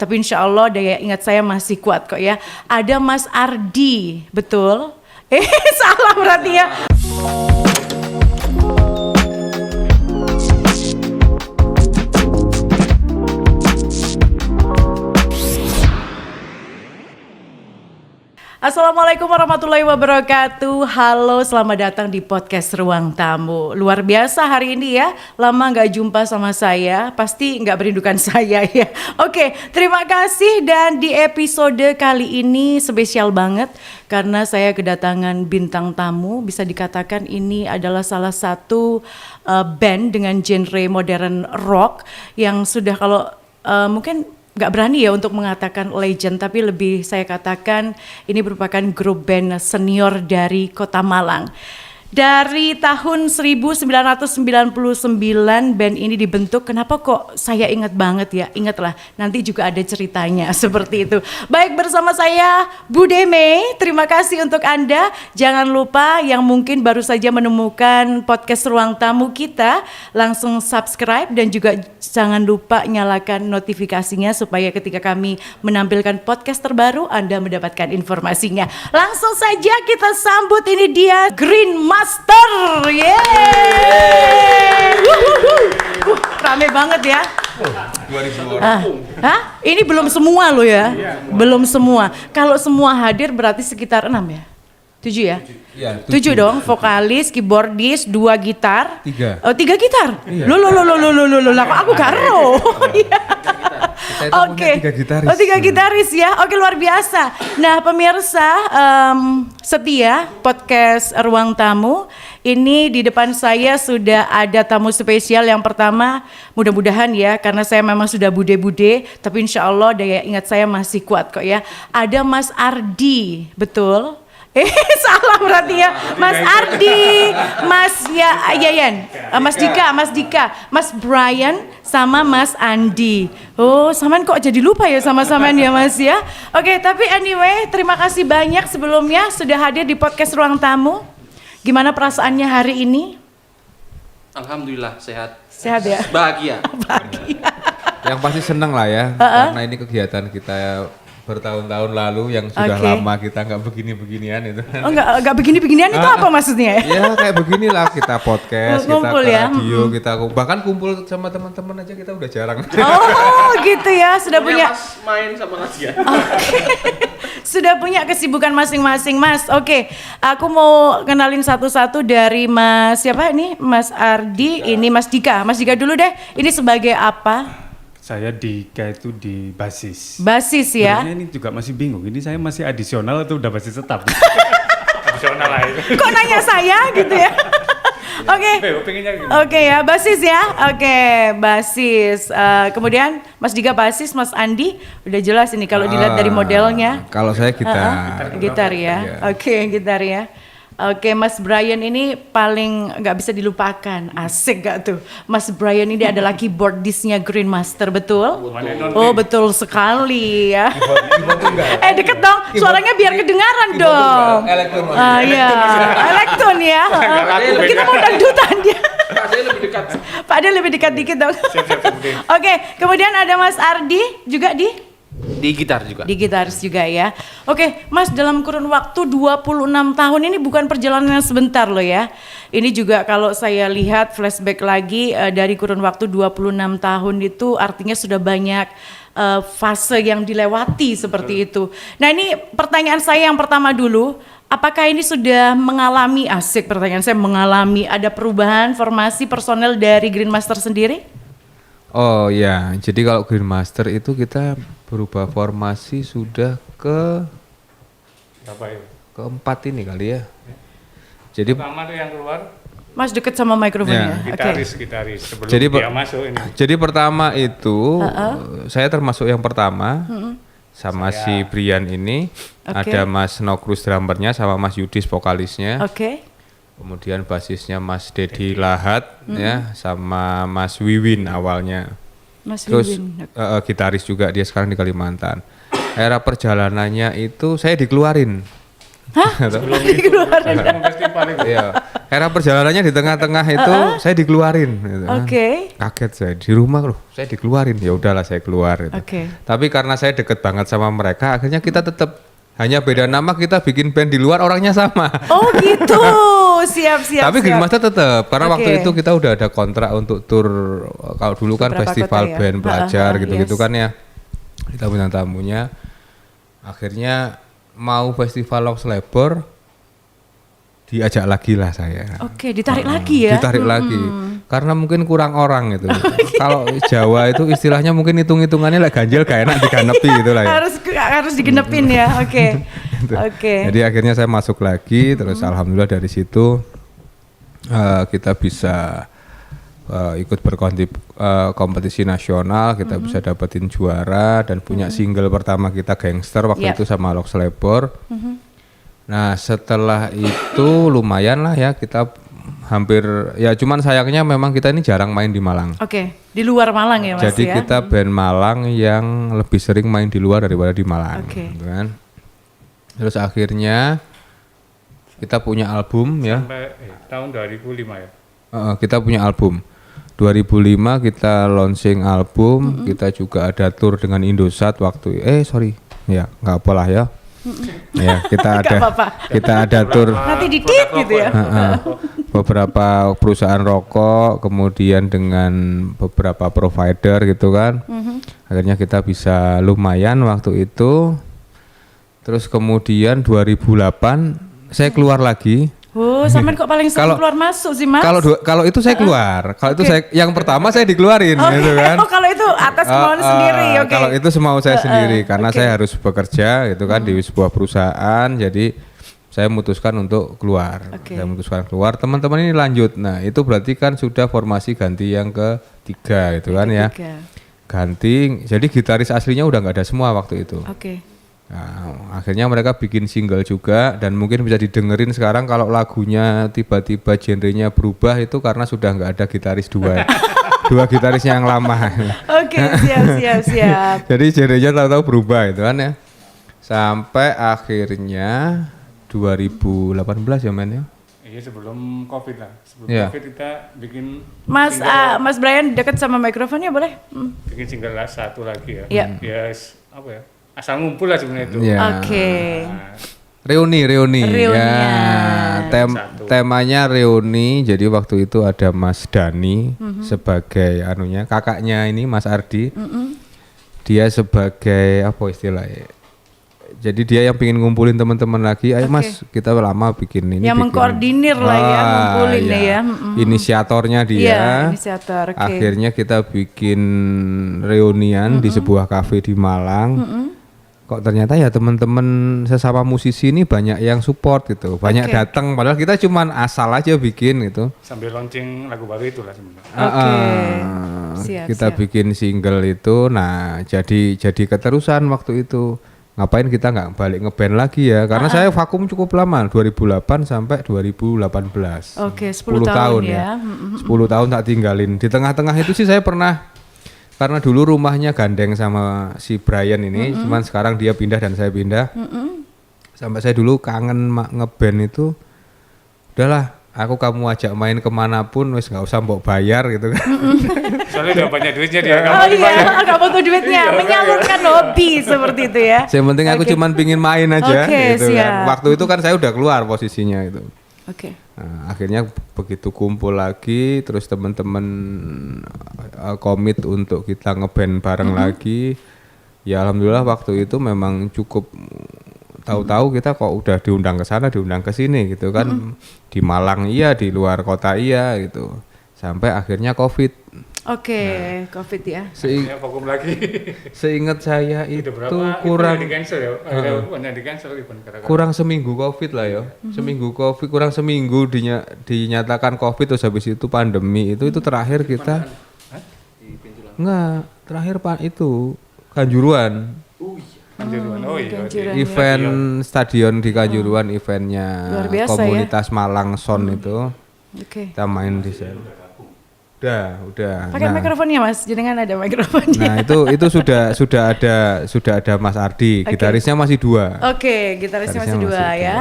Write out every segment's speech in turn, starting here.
Tapi insya Allah daya ingat saya masih kuat kok ya. Ada Mas Ardi, betul? Salah berarti ya. Assalamualaikum warahmatullahi wabarakatuh. Halo, selamat datang di podcast Ruang Tamu. Luar biasa hari ini ya, lama gak jumpa sama saya, pasti gak merindukan saya ya. Oke, terima kasih dan di episode kali ini spesial banget karena saya kedatangan bintang tamu. Bisa dikatakan ini adalah salah satu band dengan genre modern rock yang sudah kalau mungkin gak berani ya untuk mengatakan legend, tapi lebih saya katakan ini merupakan grup band senior dari Kota Malang. Dari tahun 1999 band ini dibentuk. Kenapa kok saya ingat banget ya? Ingatlah, nanti juga ada ceritanya seperti itu. Baik, bersama saya Bude Mei. Terima kasih untuk Anda. Jangan lupa yang mungkin baru saja menemukan podcast Ruang Tamu kita, langsung subscribe dan juga jangan lupa nyalakan notifikasinya supaya ketika kami menampilkan podcast terbaru Anda mendapatkan informasinya. Langsung saja kita sambut, ini dia Green Master, yeay! Rame banget ya. 2000 orang. Ini belum semua loh ya, belum semua. Kalau semua hadir berarti sekitar 6 ya? 7 ya? Iya, 7 dong, vokalis, keyboardis, 2 gitar. 3. Oh, 3 gitar? Iya. Loh, kok aku garo? Oke. 3 gitaris. Oh, 3 gitaris ya. Oke, luar biasa. Nah, pemirsa setia podcast Ruang Tamu. Ini di depan saya sudah ada tamu spesial. Yang pertama, mudah-mudahan ya, karena saya memang sudah bude-bude, tapi insya Allah daya ingat saya masih kuat kok ya. Ada Mas Ardi, betul? Salah berarti ya. Mas Ardi, Mas Yayan, Mas Dika, Mas Brian sama Mas Andi. Oh, samaan kok jadi lupa ya sama-samaan ya Mas ya. Oke, tapi anyway, terima kasih banyak sebelumnya sudah hadir di podcast Ruang Tamu. Gimana perasaannya hari ini? Alhamdulillah sehat. Sehat ya? Bahagia. Yang pasti seneng lah ya, karena ini kegiatan kita bertahun-tahun lalu yang sudah lama kita nggak begini-beginian itu. Oh, nggak begini-beginian itu apa maksudnya? Ya kayak beginilah kita podcast, Ngumpul kita ya? radio, kita bahkan kumpul sama teman-teman aja kita udah jarang. Oh gitu ya, sudah punya. Mas main sama Nadia. Sudah punya kesibukan masing-masing Mas. Oke, aku mau kenalin satu-satu dari Mas siapa ini? Mas Ardi, ini Mas Dika. Mas Dika dulu deh. Ini sebagai apa? Saya Dika itu di basis. Basis ya. Sebenarnya ini juga masih bingung. Ini saya masih adisional atau udah basis tetap? Adisional lah itu. Kok nanya saya gitu ya? Oke. Pengennya gitu. Oke ya, basis ya. Oke, basis. Kemudian Mas Dika basis, Mas Andi udah jelas ini kalau dilihat dari modelnya. Kalau saya gitar. Gitar ya. Oke, gitar ya. Oke, Mas Brian ini paling nggak bisa dilupakan. Asik gak tuh? Mas Brian ini adalah keyboardisnya Green Master, betul? Oh, betul sekali ya. Deket dong, suaranya biar kedengaran dong. Elektron. Iya, elektron ya. Kita mau dangdutan dia. Pak Ade lebih dekat dikit dong. Oke, kemudian ada Mas Ardi juga di Gitar juga. di gitaris juga ya. Oke, Mas, dalam kurun waktu 26 tahun ini bukan perjalanan yang sebentar loh ya. Ini juga kalau saya lihat flashback lagi dari kurun waktu 26 tahun itu artinya sudah banyak fase yang dilewati seperti itu. Nah, ini pertanyaan saya yang pertama dulu. Apakah ini sudah mengalami, asik pertanyaan saya, mengalami ada perubahan formasi personel dari Green Master sendiri? Oh ya, jadi kalau Green Master itu kita berubah formasi sudah keempat ini kali ya. Jadi Pertama tuh yang keluar Mas deket sama mikrofonnya. gitaris sebelum Jadi, dia masuk ini. Jadi pertama itu saya termasuk yang pertama sama si Brian ini. Ada Mas Nokrus drummernya sama Mas Yudis vokalisnya. Oke. Kemudian basisnya Mas Dedi Lahat ya sama Mas Wiwin awalnya. Mas Terus Wiwin. gitaris juga dia sekarang di Kalimantan. Era perjalanannya itu saya dikeluarin Dikeluarin. Sebelum festival itu. Iya. Era perjalanannya di tengah-tengah itu saya dikeluarin gitu kan. Oke. Kaget saya di rumah loh, saya dikeluarin. Ya udahlah saya keluar gitu. Oke. Tapi karena saya deket banget sama mereka, akhirnya kita tetap hanya beda nama, kita bikin band di luar, orangnya sama. Oh gitu. Siap. Tapi Green Master tetap karena Oke. waktu itu kita udah ada kontrak untuk tur, kalau dulu kan Beberapa festival kota ya? band pelajar gitu-gitu Yes. kan ya. Kita bintang tamunya. Akhirnya mau festival Lox Labor diajak lagi lah saya. Oke, ditarik lagi ya. Ditarik lagi karena mungkin kurang orang itu. Kalau Jawa itu istilahnya mungkin hitung-hitungannya lah ganjil gak enak diganepi gitu lah ya. Harus digenepin ya. Oke. Gitu. Oke. Jadi akhirnya saya masuk lagi, terus alhamdulillah dari situ kita bisa ikut berkompetisi nasional, kita bisa dapetin juara dan punya single pertama kita Gangster waktu Yep. itu sama Lox Labor. Nah setelah itu lumayan lah ya, kita hampir ya, cuman sayangnya memang kita ini jarang main di Malang. Oke, di luar Malang ya Mas Jadi ya. kita band Malang yang lebih sering main di luar daripada di Malang. Oke. Gitu kan. Terus akhirnya kita punya album ya. Sampai tahun 2005 ya. Kita punya album. 2005 kita launching album. Kita juga ada tour dengan Indosat waktu. Ya nggak apa lah ya. Ya kita Nggak ada apa-apa. kita ada tour. Nanti didit gitu ya. Beberapa perusahaan rokok, kemudian dengan beberapa provider gitu kan. Akhirnya kita bisa lumayan waktu itu. Terus kemudian 2008 saya keluar lagi. Oh, sampean kok paling sering Kalau- keluar masuk sih Mas? Kalau itu saya keluar. Kalau itu Oke. saya yang pertama saya dikeluarin gitu kan. Oh, kalau itu atas kemauan sendiri, oke. Kalau itu semau saya sendiri karena oke. saya harus bekerja gitu kan di sebuah perusahaan, jadi saya memutuskan untuk keluar. Oke. Saya memutuskan keluar. Teman-teman ini lanjut. Nah itu berarti kan sudah formasi ganti yang ketiga gitu kan ya. Tiga. Ganti. Jadi gitaris aslinya udah nggak ada semua waktu itu. Oke. Nah, akhirnya mereka bikin single juga dan mungkin bisa didengerin sekarang kalau lagunya tiba-tiba genrenya berubah itu karena sudah nggak ada gitaris dua. Dua gitarisnya yang lama. Oke, siap. Jadi genrenya tahu-tahu berubah itu kan ya. Sampai akhirnya 2018 ya men ya. Iya sebelum Covid lah. Sebelum Iya. Covid kita bikin Mas Mas Brian dekat sama mikrofonnya boleh? bikin single lah satu lagi ya. Iya. Ya apa ya? Asal ngumpul lah sebenarnya itu. Iya. Oke. Nah, Reuni. Reunian. Ya, Satu. temanya reuni. Jadi waktu itu ada Mas Dani sebagai anunya, kakaknya ini Mas Ardi. Dia sebagai apa istilahnya? Jadi dia yang pingin ngumpulin teman-teman lagi. Ayo Oke. Mas, kita lama bikin ini. Yang mengkoordinir lah ya, ngumpulin nih ya. Inisiatornya dia. Iya, inisiator. Oke. Akhirnya kita bikin reunian di sebuah kafe di Malang. Kok ternyata ya teman-teman sesama musisi ini banyak yang support gitu, banyak Oke. datang. Padahal kita cuman asal aja bikin gitu. sambil launching lagu baru itu lah sebenarnya. Oke. Ah, Siap, kita siap. bikin single itu. Nah, jadi keterusan waktu itu. Ngapain kita nggak balik ngeband lagi ya? Karena saya vakum cukup lama, 2008 sampai 2018. Oke, 10 tahun ya. 10 tahun tak tinggalin. Di tengah-tengah itu sih saya pernah, karena dulu rumahnya gandeng sama si Brian ini, cuman sekarang dia pindah dan saya pindah. Sampai saya dulu kangen ngeband itu, udahlah, aku kamu ajak main kemanapun, wes nggak usah mbok bayar gitu kan. Soalnya udah banyak duitnya dia. Oh iya, nggak butuh duitnya, menyalurkan hobi seperti itu ya. Yang penting aku Oke. cuman pingin main aja Oke, gitu kan. siap. Waktu itu kan saya udah keluar posisinya itu. Oke. Nah, akhirnya begitu kumpul lagi, terus teman-teman komit untuk kita ngeband bareng lagi. Ya alhamdulillah waktu itu memang cukup, tahu-tahu kita kok udah diundang ke sana, diundang ke sini gitu kan. Di Malang iya, di luar kota iya gitu. Sampai akhirnya Covid. Oke, Covid ya. Ya vakum lagi. Seingat saya Udah itu berapa kurang di cancel ya? Ada banyak di cancel even gara-gara. kurang seminggu Covid lah ya. Seminggu Covid, kurang seminggu dinyatakan Covid, terus habis itu pandemi itu terakhir kita enggak, terakhir Pak itu Kanjuruan. Kanjuruan. Oh iya. Kanjuruan. Event stadion di Kanjuruan, eventnya Luar biasa ya. komunitas Malang Son itu. Oke. Kita main di sana. Udah. Pakai mikrofonnya Mas, jenengan ada mikrofonnya. Nah, itu sudah ada Mas Ardi, gitarisnya masih 2. Oke, gitarisnya masih Gitarisnya 2 masih ya.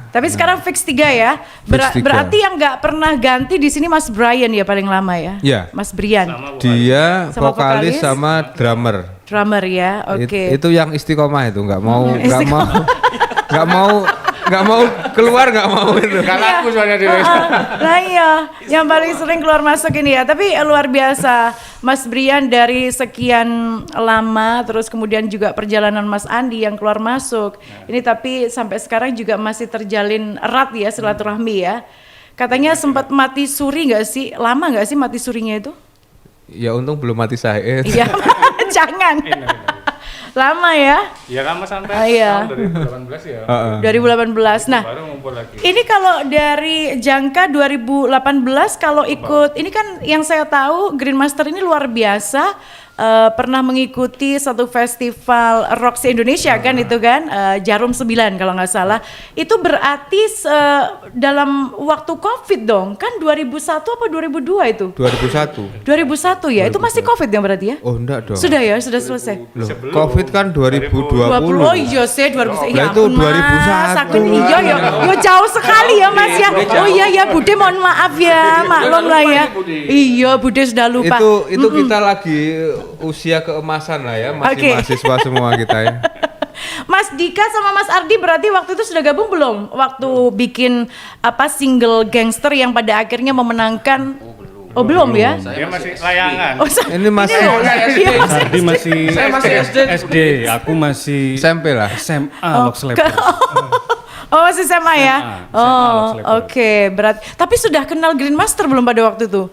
2. Tapi sekarang fix 3 ya. Fix 3. Berarti yang nggak pernah ganti di sini Mas Brian ya paling lama ya? Iya. Mas Brian. Dia Sama vokalis vokalis? sama drummer. Drummer ya. Oke. Itu yang istiqomah itu, nggak mau keluar, nggak mau itu. Gak laku soalnya dia. Nah iya, yang paling sering keluar masuk ini ya. Tapi luar biasa, Mas Brian dari sekian lama, terus kemudian juga perjalanan Mas Andi yang keluar masuk. Ini tapi sampai sekarang juga masih terjalin erat ya silaturahmi ya. Katanya sempat mati suri nggak sih? Lama nggak sih mati surinya itu? Ya untung belum mati saya. Iya, jangan. Lama ya? Ya lama sampai Iya. tahun 2018 ya. 2018. Nah, Baru ngumpul lagi. ini kalau dari jangka 2018 kalau ikut, ini kan yang saya tahu Green Master ini luar biasa, pernah mengikuti satu festival rock se-Indonesia kan itu kan, Jarum 9 kalau nggak salah. Itu berarti dalam waktu Covid dong, kan 2001 apa 2002 itu? 2001. 2001 ya, itu masih Covid ya berarti ya? Oh enggak dong. Sudah ya, sudah selesai. Loh, Covid kan 2020. Oh iya sih 2001. Lah itu 2001. Sakit iya ya. Yo jauh sekali ya Mas ya. Oh iya ya Bude mohon maaf ya. Maklum lah ya. Iya Bude sudah lupa. Itu kita lagi usia keemasan lah ya, masih Oke. mahasiswa semua kita ya. Mas Dika sama Mas Ardi berarti waktu itu sudah gabung belum? Waktu bikin single Gangster yang pada akhirnya memenangkan. Oh belum ya? Dia masih layangan. Oh, Ini masih loh, iya, Mas. Ardi masih Saya masih SD. aku masih SMP lah. SMA Lock Sleeper. Oh masih SMA ya? SMA, Oh Lock Sleeper. oke, berat. Tapi sudah kenal Green Master belum pada waktu itu?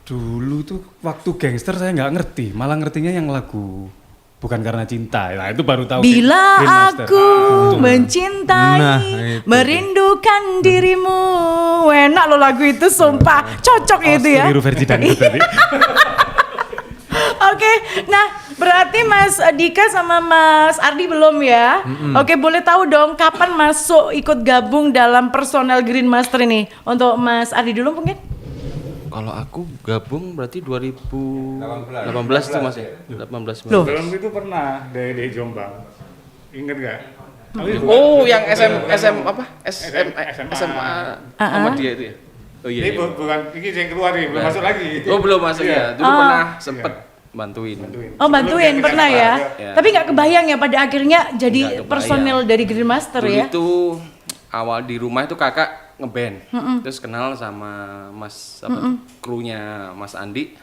Dulu tuh waktu Gangster saya nggak ngerti, malah ngertinya yang lagu Bukan Karena Cinta. Nah itu baru tahu. Bila Green Master. aku mencintai, Nah, itu. merindukan dirimu. Enak lo lagu itu, sumpah. Cocok itu ya. Keliru versi dangdut tadi. Oke, nah berarti Mas Dika sama Mas Ardi belum ya? Oke, boleh tahu dong kapan masuk ikut gabung dalam personel Green Master ini? Untuk Mas Ardi dulu mungkin? Kalau aku gabung berarti 2018 tuh Mas ya. 18. Loh. Belum itu pernah dari Jombang. Ingat nggak? Oh, yang SM apa? SMA. SMA sama dia itu ya. Oh iya. Ini iya. bukan ini yang keluar nih, belum masuk lagi. Oh, belum masuk ya. Dulu pernah sempet bantuin. Oh bantuin, Sebelum pernah ya? Ya. Tapi nggak kebayang ya pada akhirnya Nggak jadi kebayang. personel dari Green Master Dulu ya? itu awal di rumah itu kakak ngeband, terus kenal sama Mas apa, krunya Mas Andi.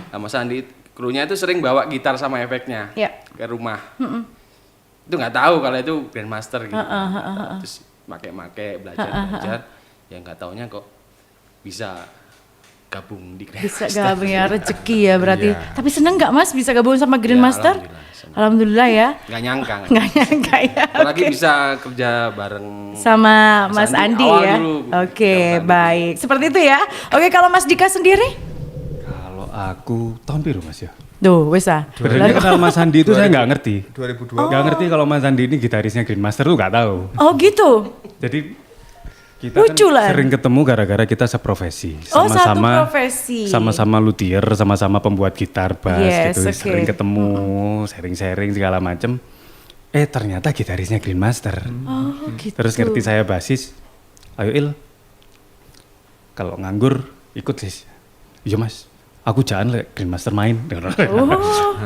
Nah, Mas Andi krunya itu sering bawa gitar sama efeknya Ya. ke rumah. Itu nggak tahu kalau itu Grandmaster gitu. Terus make belajar, ya nggak taunya kok bisa gabung di Bisa Grandmaster. gabung ya, rezeki ya berarti. Iya. Tapi seneng nggak Mas bisa gabung sama Green Ya, Master? alhamdulillah, seneng. Alhamdulillah ya. Nggak nyangka. Nggak nyangka ya. Apalagi bisa kerja bareng Sama Mas Mas Andi Andi, awal ya. dulu. Oke, Sama Andi. baik. Seperti itu ya. Oke, kalau Mas Dika sendiri? Kalau aku tahun biru Mas ya. Duh, wes ah. Sebenarnya kenal Mas Andi itu saya nggak ngerti. 2002. Nggak ngerti kalau Mas Andi ini gitarisnya Green Master tuh nggak tahu. Oh gitu. Jadi kita Lucu kan lah. sering ketemu gara-gara kita seprofesi. Oh, satu profesi. Sama-sama luthier, sama-sama pembuat gitar, bass Yes, gitu. oke. Sering ketemu, sharing-sharing segala macem. Ternyata gitarisnya Green Master. Oh gitu. Terus ngerti saya basis. Ayo Il, kalau nganggur ikut sih. Iya Mas, aku jangan le Green Master main. Oh,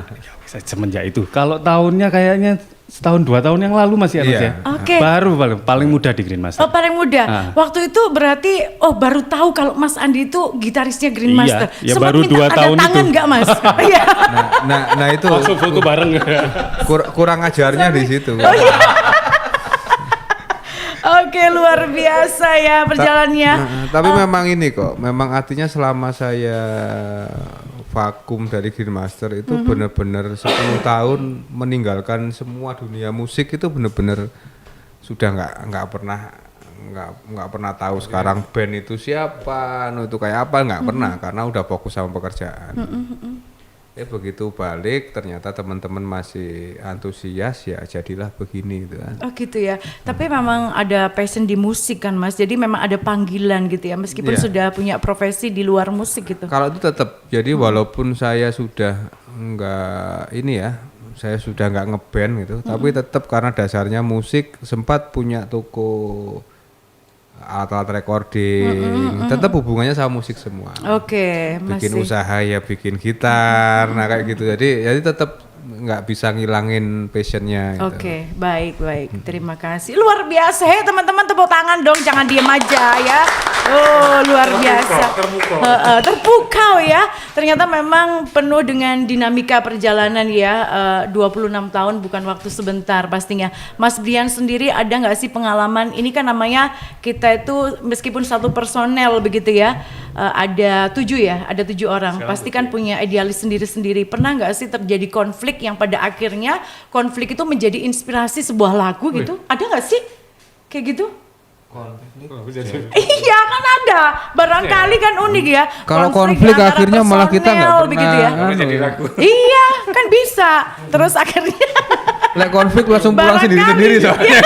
Ya, semenjak itu. Kalau tahunnya kayaknya setahun 2 tahun yang lalu masih ada Iya. ya. Oke. Baru paling muda di Green Master. oh paling muda. Ah. Waktu itu berarti baru tahu kalau Mas Andi itu gitarisnya Green Iya, Master. ya Sempat baru minta 2 tanda tahun tangan itu. nggak Mas? Iya. Nah itu Langsung foto bareng. kurang ajarnya di situ. Oh, iya. Oke, luar biasa ya perjalanannya. Tapi memang ini kok, memang artinya selama saya vakum dari Green Master itu benar-benar 10 tahun meninggalkan semua dunia musik itu benar-benar sudah nggak pernah tahu sekarang band itu siapa, itu kayak apa nggak pernah karena udah fokus sama pekerjaan. Begitu balik ternyata teman-teman masih antusias, ya jadilah begini gitu kan. Oh gitu ya. Tapi memang ada passion di musik kan Mas. Jadi memang ada panggilan gitu ya. Meskipun Iya. sudah punya profesi di luar musik gitu. Kalau itu tetap, jadi walaupun saya sudah nggak ini ya, saya sudah nggak ngeband gitu, tapi tetap karena dasarnya musik, sempat punya toko alat-alat recording, tetap hubungannya sama musik semua. Oke, Bikin masih. usaha ya bikin gitar, nah kayak gitu. Jadi tetap nggak bisa ngilangin passionnya. Gitu. Oke, baik. Terima kasih. Luar biasa ya teman-teman, tepuk tangan dong, jangan diem aja ya. Oh, luar biasa. Terpukau ya. Ternyata memang penuh dengan dinamika perjalanan ya. 26 tahun bukan waktu sebentar pastinya. Mas Brian sendiri ada nggak sih pengalaman? Ini kan namanya kita itu meskipun satu personel begitu ya. Ada 7 ya, ada 7 orang. Pasti kan punya idealis sendiri-sendiri. Pernah nggak sih terjadi konflik yang pada akhirnya konflik itu menjadi inspirasi sebuah lagu gitu? Ada nggak sih kayak gitu? Iya kan ada, barangkali kan unik ya. Kalau konflik antara akhirnya malah kita nggak personel pernah begitu ya. jadi lagu. Iya kan bisa. Terus akhirnya Lek konflik langsung pulang Barangkali. sendiri-sendiri soalnya.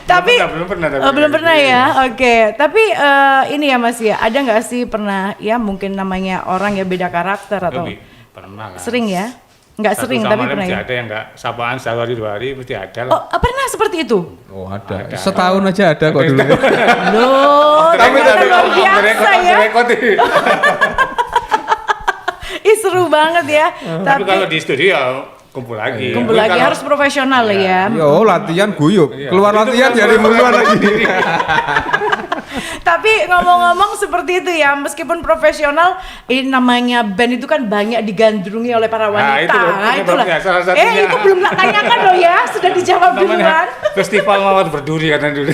tapi belum pernah, tapi belum pernah ya. Oke. Tapi ini ya Mas ya, ada nggak sih pernah ya mungkin namanya orang ya beda karakter atau Pernah lah. sering ya? Nggak Satu sering sama tapi lain pernah mesti ya. ada yang nggak sapaan sehari 2 hari mesti ada lah. Oh pernah seperti itu? Oh ada. Setahun aja ada kok dulu. Loh, ternyata luar biasa ya. Ih seru banget ya. Tapi kalau di studio ya kumpul lagi. Kumpul lagi harus profesional ya. Yo latihan guyup. Keluar latihan jadi musuhan lagi. Tapi ngomong-ngomong seperti itu ya, meskipun profesional, ini namanya band itu kan banyak digandrungi oleh para wanita. itu loh, Itulah. penyebabnya, salah satunya. Itu belum tak tanyakan loh ya, sudah dijawab duluan. Namanya Festival Mawar Berduri kan dulu.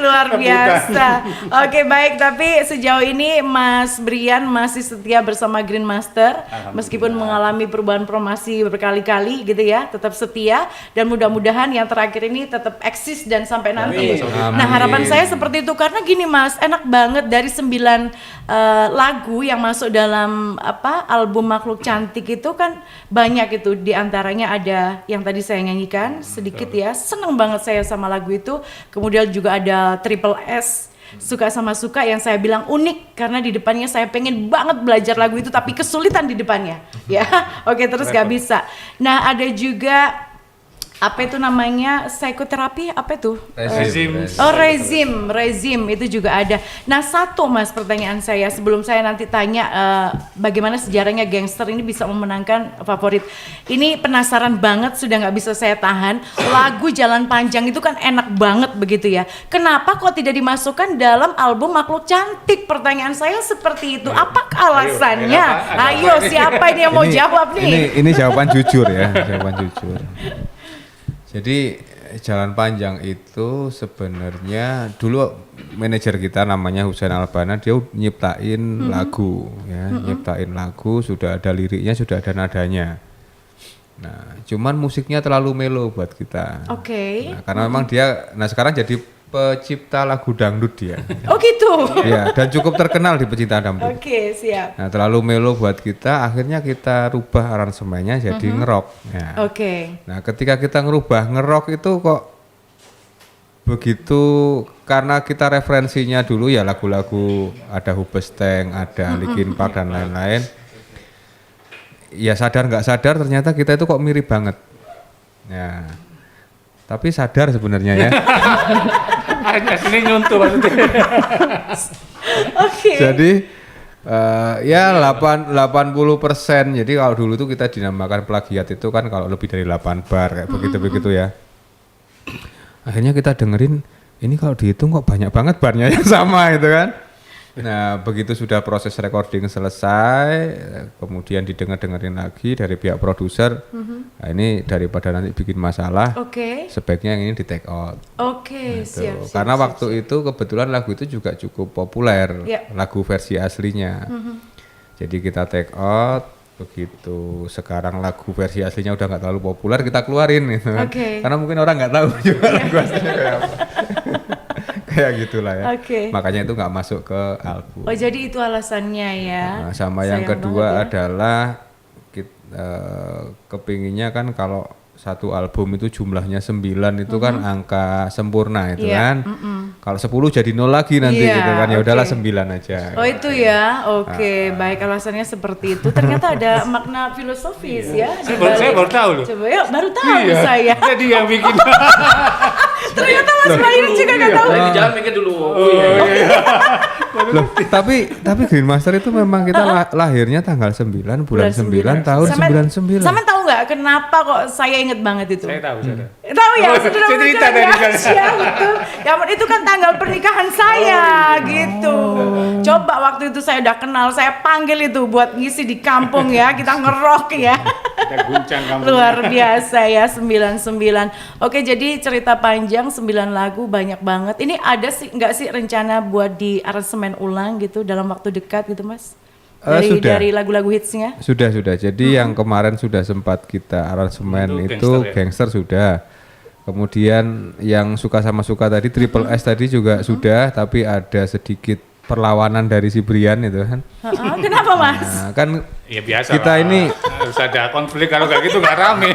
Luar biasa. Oke baik, tapi sejauh ini Mas Brian masih setia bersama Green Master, meskipun mengalami perubahan promosi berkali-kali gitu ya, tetap setia dan mudah-mudahan yang terakhir ini tetap eksis dan sampai nanti. Nah harapan saya seperti itu karena gini Mas, enak banget dari 9 lagu yang masuk dalam album Makhluk Cantik itu kan banyak itu, diantaranya ada yang tadi saya nyanyikan sedikit ya, seneng banget saya sama lagu itu. Kemudian juga ada Triple S, Suka Sama Suka yang saya bilang unik karena di depannya saya pengen banget belajar lagu itu tapi kesulitan di depannya ya. Oke terus gak bisa. Nah ada juga apa itu namanya psikoterapi apa itu? Rezim itu juga ada. Nah satu Mas pertanyaan saya sebelum saya nanti tanya bagaimana sejarahnya Gangster ini bisa memenangkan favorit. Ini penasaran banget sudah nggak bisa saya tahan. Lagu Jalan Panjang itu kan enak banget begitu ya. Kenapa kok tidak dimasukkan dalam album Makhluk Cantik? Pertanyaan saya seperti itu. Apakah alasannya? Ayo siapa ini yang mau jawab nih? Ini jawaban jujur ya, jawaban jujur. Jadi Jalan Panjang itu sebenarnya dulu manajer kita namanya Husain Albana, dia nyiptain lagu ya, nyiptain lagu, sudah ada liriknya, sudah ada nadanya. Nah, cuman musiknya terlalu melo buat kita. Oke. Nah, karena memang dia, sekarang jadi pencipta lagu dangdut dia. Oh gitu. Ya, dan cukup terkenal di pecinta dangdut. Oke, siap. Nah, terlalu melo buat kita, akhirnya kita rubah aransemennya jadi ngerok. Ya. Oke. Nah, ketika kita ngerubah ngerok itu kok begitu, karena kita referensinya dulu ya lagu-lagu ada Hubesteng, ada Linkin Park dan lain-lain. Ya sadar nggak sadar ternyata kita itu kok mirip banget. Ya. Tapi sadar sebenarnya ya. Hanya sini nyuntuh maksudnya. Oke. Jadi ya 80%. Jadi kalau dulu tuh kita dinamakan plagiat itu kan kalau lebih dari 8 bar kayak begitu-begitu ya. Akhirnya kita dengerin ini kalau dihitung kok banyak banget barnya yang sama gitu kan. Nah, begitu sudah proses recording selesai, kemudian didengerin lagi dari pihak produser. Nah, ini daripada nanti bikin masalah, sebaiknya yang ini di take out. Oke, Gitu. siap. Karena waktu itu kebetulan lagu itu juga cukup populer, lagu versi aslinya. Jadi kita take out, begitu sekarang lagu versi aslinya udah nggak terlalu populer, kita keluarin gitu kan. Karena mungkin orang nggak tahu juga lagu aslinya kayak apa. kayak gitulah ya. Oke. Makanya itu nggak masuk ke album. Oh jadi itu alasannya ya. Nah, sama yang Sayang kedua banget ya. adalah kepinginnya kan kalau satu album itu jumlahnya 9 itu kan angka sempurna itu Iya, kan. Kalau 10 jadi 0 lagi nanti Iya, gitu kan. Ya udahlah oke. 9 aja. Oh itu ya, oke, baik alasannya seperti itu. Ternyata ada makna filosofis ya. di balik. Saya baru tahu loh. Coba ya, baru tahu saya. Jadi yang bikin. Ternyata Mas Bayu juga nggak tahu. Di jalan mikir dulu. Loh, tapi Green Master itu memang kita lahirnya tanggal 9 bulan 9 tahun 99. Sama tahu nggak kenapa kok saya inget banget itu? Saya tahu. Tahu ya, Oh, sudah saya cerita menjelaskan tadi kan. ya, betul. Ya ampun, itu kan tanggal pernikahan saya gitu. Coba waktu itu saya udah kenal, saya panggil itu buat ngisi di kampung ya, kita ngerok ya. Kita guncang kamu. Luar biasa ya 99. Oke, jadi cerita panjang 9 lagu banyak banget. Ini ada sih nggak sih rencana buat di aransemen ulang gitu dalam waktu dekat gitu Mas? Sudah. Dari lagu-lagu hitsnya? Sudah. Jadi yang kemarin sudah sempat kita aransemen Itu itu Gangster sudah. Kemudian yang suka sama suka tadi Triple S tadi juga sudah, tapi ada sedikit perlawanan dari si Brian itu kan. Kenapa Mas? Nah, kan Ya biasa kita lah. ini harus ada konflik, kalau kayak gitu nggak rame.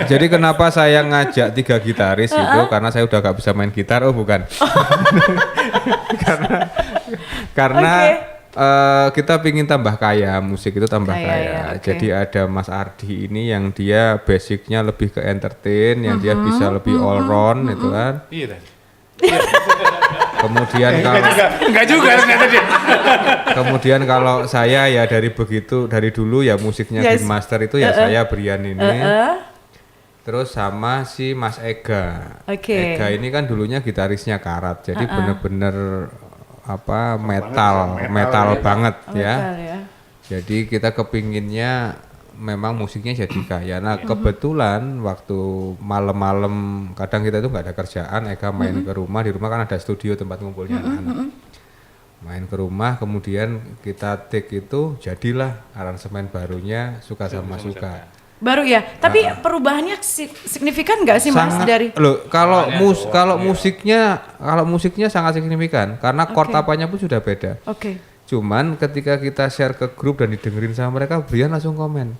jadi kenapa saya ngajak 3 gitaris itu karena saya udah gak bisa main gitar. Oh bukan. karena kita pingin tambah kaya, musik itu tambah Kaya, kaya. ya, oke. Jadi ada Mas Ardi ini yang dia basicnya lebih ke entertain, yang dia bisa lebih all round itu kan. Iya. Kemudian kalau Enggak juga ternyata dia. kemudian kalau saya ya dari dulu ya musiknya Yes. Green Master itu ya saya Brian ini. Terus sama si Mas Ega. Oke. Ega ini kan dulunya gitarisnya Karat, jadi bener-bener apa metal banget ya. Betul ya. Jadi kita kepinginnya memang musiknya jadi kaya. Nah kebetulan waktu malam-malam kadang kita itu nggak ada kerjaan, Ega main ke rumah, di rumah kan ada studio tempat ngumpulnya anak-anak. Main ke rumah, kemudian kita take itu jadilah aransemen barunya Suka Sama Suka. Baru ya, tapi perubahannya signifikan nggak sih Mas dari? Loh, kalau musiknya sangat signifikan karena chord apanya pun sudah beda. Oke. Cuman ketika kita share ke grup dan didengerin sama mereka, Brian langsung komen.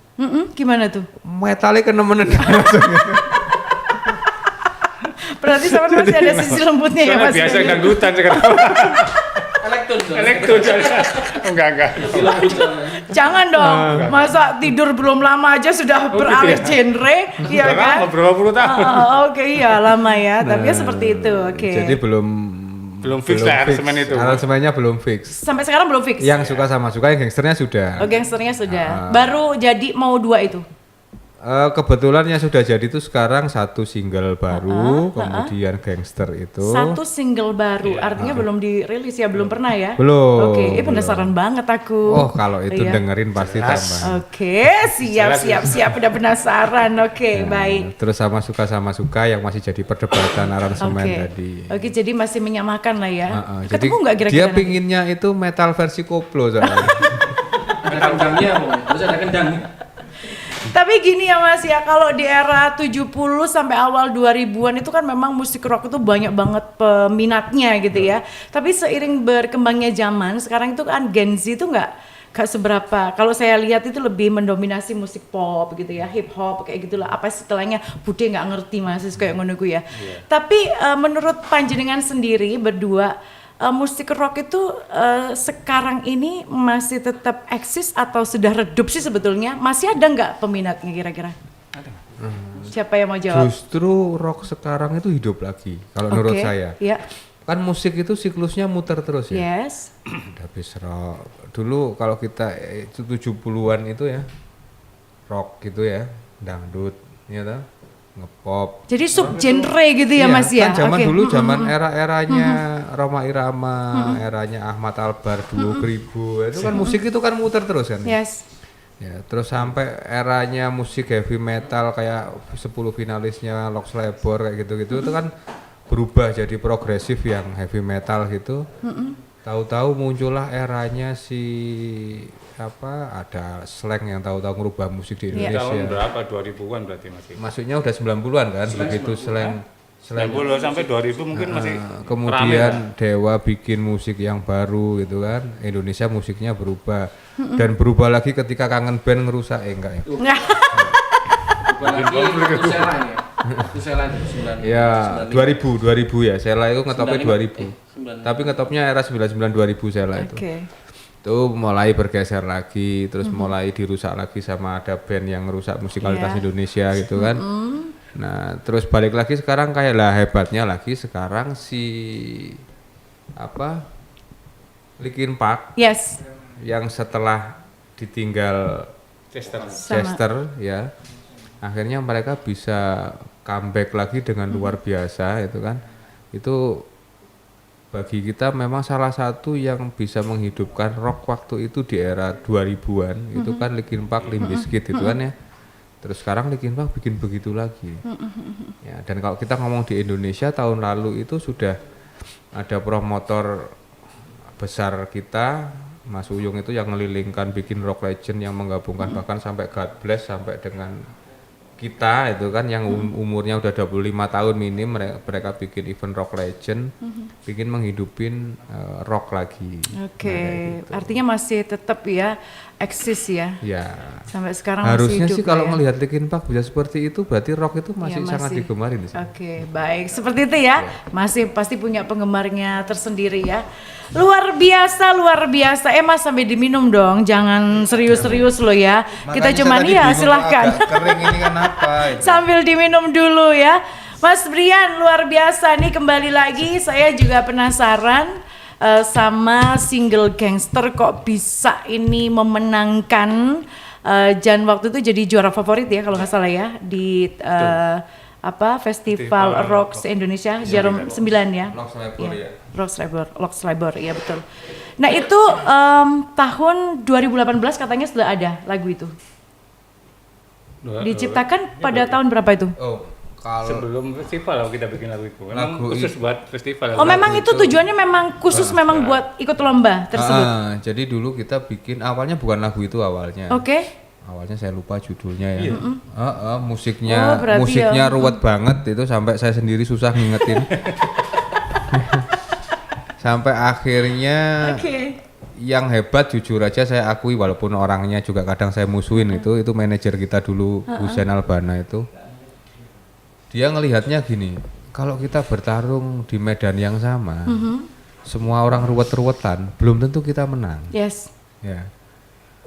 Gimana tuh? Metalnya kenemenan. Berarti sama masih ada sisi lembutnya ya Soalnya Mas? biasa Bayu? dangdutan sekarang. Elektron. Enggak. Jangan dong, masa tidur belum lama aja sudah beralih genre, ya Udah kan? lama, berapa puluh tahun. Oke, iya lama ya, tapi ya seperti itu. Oke. Jadi belum Fix lah aransemen itu. Aransemennya belum fix. Sampai sekarang belum fix. Yang Suka Sama Suka, yang gangsternya sudah. Oh, gangsternya sudah. Baru jadi mau 2 itu. Kebetulan yang sudah jadi itu sekarang satu single baru, kemudian Gangster itu. Satu single baru, artinya belum dirilis ya, belum pernah ya? Belum, Oke, penasaran banget aku. Oh kalau itu Iya. dengerin pasti tambah. Oke, siap. Udah penasaran. Oke, baik. Terus Suka Sama Suka yang masih jadi perdebatan aransemen Oke. tadi. Oke, jadi masih menyamakan lah ya. Jadi Ketemu nggak kira-kira? dia nanti? pinginnya itu metal versi koplo soalnya. Kendangnya harus ada kendang. Tapi gini ya Mas ya, kalau di era 70 sampai awal 2000-an itu kan memang musik rock itu banyak banget peminatnya gitu ya. Tapi seiring berkembangnya zaman, sekarang itu kan Gen Z itu nggak seberapa. Kalau saya lihat itu lebih mendominasi musik pop gitu ya, hip hop kayak gitulah. Apa istilahnya? Bude nggak ngerti Mas, kayak ngono ku ya. Tapi menurut panjenengan sendiri berdua, musik rock itu sekarang ini masih tetap eksis atau sudah redup sih sebetulnya? Masih ada nggak peminatnya kira-kira? Ada. Siapa yang mau jawab? Justru rock sekarang itu hidup lagi kalau menurut Oke, saya. ya. Kan musik itu siklusnya muter terus ya. Yes. Habis rock. Dulu kalau kita itu 70-an itu ya rock gitu ya, dangdut, ya toh, ngepop. Jadi subgenre gitu ya Iya, Mas ya? kan zaman Oke. dulu zaman era-eranya Rhoma Irama, eranya Ahmad Albar dulu Kribo. Itu kan musik itu kan muter terus kan. Yes. Ya, terus sampai eranya musik heavy metal kayak 10 finalisnya Lox Labor kayak gitu-gitu itu kan berubah jadi progresif yang heavy metal gitu. Tahu-tahu muncullah eranya si ada slang yang tahu-tahu merubah musik di Iya. Indonesia. Tahun berapa? 2000-an berarti masih. Maksudnya udah 90-an kan begitu slang 90 sampai 2000 mungkin masih kemudian Dewa bikin musik yang baru gitu kan, Indonesia musiknya berubah dan berubah lagi ketika Kangen Band ngerusak enggak ya? Apalagi waktu Sela ini ya. Waktu Sela itu 9. Ya 2000 ya, Sela itu ngetopnya 95, 2000. Tapi ngetopnya era 99 2000 Sela itu. Oke. Itu mulai bergeser lagi, terus mulai dirusak lagi sama ada band yang ngerusak musikalitas Iya. Indonesia gitu kan. Nah, terus balik lagi sekarang kayak lah hebatnya lagi sekarang si apa? Linkin Park Yes. yang setelah ditinggal Chester. Chester ya. Akhirnya mereka bisa comeback lagi dengan luar biasa itu kan. Itu bagi kita memang salah satu yang bisa menghidupkan rock waktu itu di era 2000-an itu kan Linkin Park, Limp Bizkit itu kan ya. Terus sekarang Linkin Park bikin begitu lagi. Ya, dan kalau kita ngomong di Indonesia tahun lalu itu sudah ada promotor besar kita, Mas Uyung itu yang ngelilingkan bikin rock legend yang menggabungkan bahkan sampai God Bless sampai dengan kita itu kan yang umurnya udah 25 tahun minim mereka bikin event rock legend, bikin menghidupin rock lagi. Oke, Nah, kayak gitu. artinya masih tetap ya eksis ya. Ya. Sampai sekarang Harusnya masih hidup sih kalau ya. melihat Linkin Park bisa seperti itu berarti rock itu masih Ya, sangat digemari di sini. Oke, baik. Seperti itu ya. Masih pasti punya penggemarnya tersendiri ya. Luar biasa, luar biasa. Mas sampai diminum dong. Jangan serius-serius loh ya. Kita Makanya cuman saya tadi ya bingung, silahkan. agak kering ini kenapa? Itu. Sambil diminum dulu ya. Mas Brian luar biasa nih, kembali lagi. Saya juga penasaran sama single Gangster kok bisa ini memenangkan Jan waktu itu jadi juara favorit ya kalau nggak salah ya di Festival Rock Indonesia Jarum 9 ya. Rock Labor ya betul. Nah itu tahun 2018 katanya sudah ada lagu itu. Diciptakan pada tahun berapa itu? Oh, kalau Sebelum festival kita bikin lagu itu. Memang Lagu khusus buat festival. Oh memang itu tujuannya memang khusus memang buat ikut lomba tersebut. jadi dulu kita bikin awalnya bukan lagu itu awalnya. Oke. Awalnya saya lupa judulnya ya. Iya. Musiknya Oh, berarti musiknya ya. ruwet banget itu sampai saya sendiri susah ngingetin. Sampai akhirnya Oke. yang hebat jujur aja saya akui walaupun orangnya juga kadang saya musuhin itu manajer kita dulu Husain Albana itu. Dia ngelihatnya gini, kalau kita bertarung di medan yang sama, semua orang ruwet-ruwetan, belum tentu kita menang. Yes. Ya.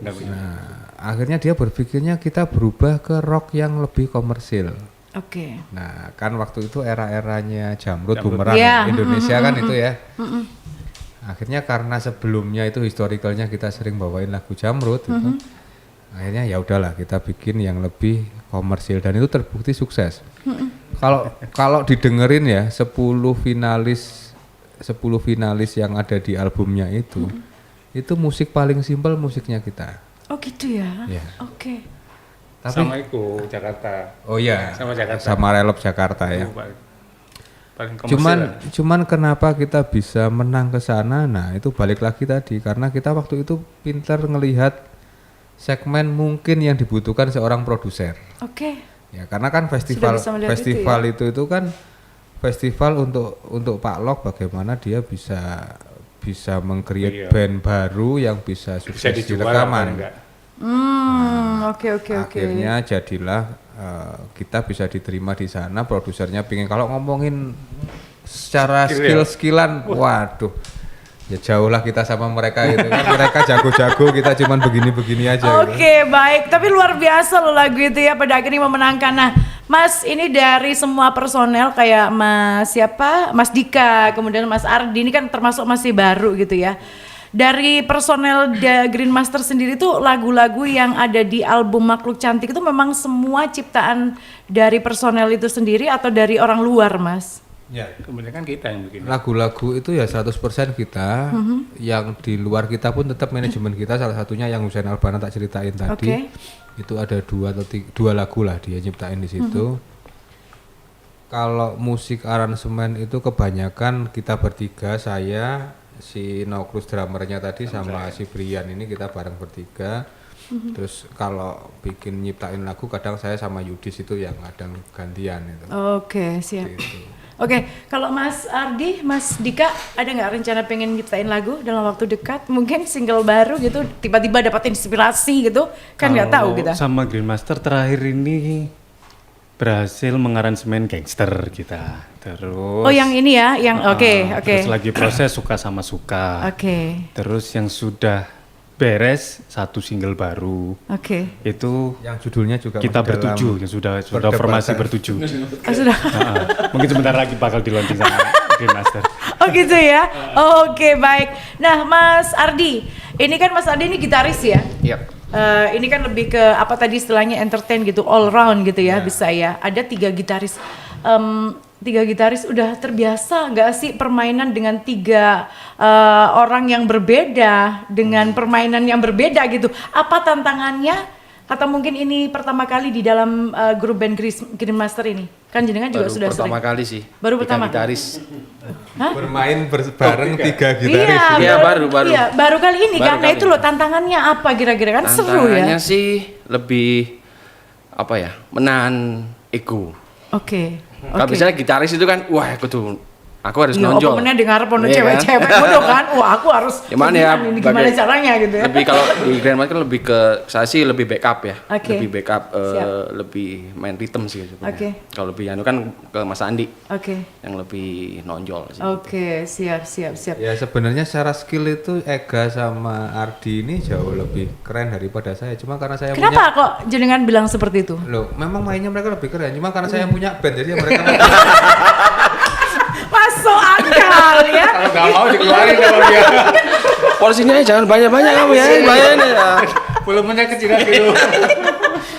Nggak bisa. Nah, akhirnya dia berpikirnya kita berubah ke rock yang lebih komersil. Oke. Nah, kan waktu itu era-eranya Jamrud, Jamrud. Bumerang Iya. Indonesia kan itu ya. Akhirnya karena sebelumnya itu historicalnya kita sering bawain lagu Jamrud gitu. Akhirnya ya udahlah kita bikin yang lebih komersil dan itu terbukti sukses. Kalau didengerin ya 10 finalis yang ada di albumnya itu musik paling simpel musiknya kita. Oh gitu ya. Ya. Oke. Tapi Sama itu Jakarta. oh iya, Sama Jakarta. sama Relop Jakarta ya. Itu paling komersil. Cuman kenapa kita bisa menang ke sana? Nah, itu balik lagi tadi karena kita waktu itu pintar ngelihat segmen mungkin yang dibutuhkan seorang produser. Oke. Ya, karena kan festival bisa melihat itu kan festival untuk Pak Lok bagaimana dia bisa meng-create Iya. band baru yang bisa Bisa sukses di dijual rekaman. apa enggak? Oke. Akhirnya jadilah kita bisa diterima di sana, produsernya pingin kalau ngomongin secara Skill ya? skillan, waduh, ya jauh lah kita sama mereka itu kan mereka jago-jago, kita cuman begini-begini aja. Gitu. Oke, baik. Tapi luar biasa loh lagu itu ya pada akhirnya memenangkan. Nah, Mas, ini dari semua personel kayak Mas Dika, kemudian Mas Ardi ini kan termasuk masih baru gitu ya. Dari personel Green Master sendiri tuh lagu-lagu yang ada di album Makhluk Cantik itu memang semua ciptaan dari personel itu sendiri atau dari orang luar, Mas? Ya. Kebanyakan kita yang bikin. Lagu-lagu itu ya 100% kita, yang di luar kita pun tetap manajemen kita, salah satunya yang Husain Albana tak ceritain tadi. Oke. Itu ada dua lagu lah dia nyiptain di situ. Kalau musik aransemen itu kebanyakan kita bertiga, saya, si Nokrus drummernya tadi sama si Brian ini kita bareng bertiga. Terus kalau bikin nyiptain lagu kadang saya sama Yudis itu yang kadang gantian itu. Oke, siap. Gitu. Oke, kalau Mas Ardi, Mas Dika, ada nggak rencana pengen nyiptain lagu dalam waktu dekat? Mungkin single baru gitu, tiba-tiba dapat inspirasi gitu, kan nggak tahu kita. Sama Grandmaster terakhir ini berhasil mengaransemen Gangster kita. Terus Oh yang ini ya, yang oke. Terus lagi proses Suka Sama Suka. Oke. Terus yang sudah beres satu single baru. Oke. Itu yang judulnya juga kita masih dalam bertujuh, yang sudah perdebatan. formasi bertujuh. Oh, sudah. Mungkin sebentar lagi bakal di-launching sama Grandmaster. Oh gitu ya. Oke, baik. Nah, Mas Ardi, ini kan Mas Ardi ini gitaris ya? Iya. Ini kan lebih ke apa tadi istilahnya entertain gitu, all round gitu ya, bisa ya. Ada 3 gitaris. 3 gitaris udah terbiasa nggak sih permainan dengan 3 orang yang berbeda, dengan permainan yang berbeda gitu. Apa tantangannya? Atau mungkin ini pertama kali di dalam grup band Grandmaster ini? Kan jenengan juga Baru sudah pertama sering. kali sih. Baru Tiga pertama? gitaris. bermain bareng 3 gitaris. Iya, baru. Iya, baru kali ini Baru karena kali itu loh tantangannya apa kira-kira kan seru Tantangannya ya. sih lebih apa ya? Menahan ego. Oke. Kalau misalnya gitaris itu kan, wah aku harus Ya, nonjol. apa meneh dengar pono Iya kan? cewek-cewek bodoh kan. Wah, aku harus Gimana ya? ini gimana caranya gitu ya. Lebih kalau di Grandmaster kan lebih ke saya sih lebih backup ya. Oke. Lebih backup Siap. lebih main rhythm sih sebenarnya. Oke. Kalau lebih anu kan ke Mas Andi Oke. yang lebih nonjol sih. Oke, siap. Ya sebenarnya secara skill itu Ega sama Ardi ini jauh lebih keren daripada saya. Cuma karena saya Kenapa kok jenengan bilang seperti itu? loh, memang mainnya mereka lebih keren. Cuma karena saya punya band jadi mereka Masuk akal ya. Kalau nggak mau dikeluarin kalau dia. Porsinya jangan banyak-banyak kamu ya. Banyak ya. Volumenya kecil dulu.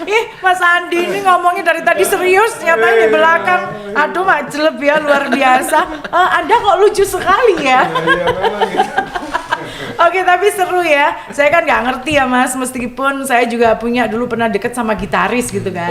Ih, Mas Andi ini ngomongnya dari tadi serius, nyatanya di belakang. Aduh, majeleb ya, luar biasa. Anda kok lucu sekali ya. Oke, tapi seru ya. Saya kan nggak ngerti ya Mas, meskipun saya juga punya dulu pernah deket sama gitaris gitu kan,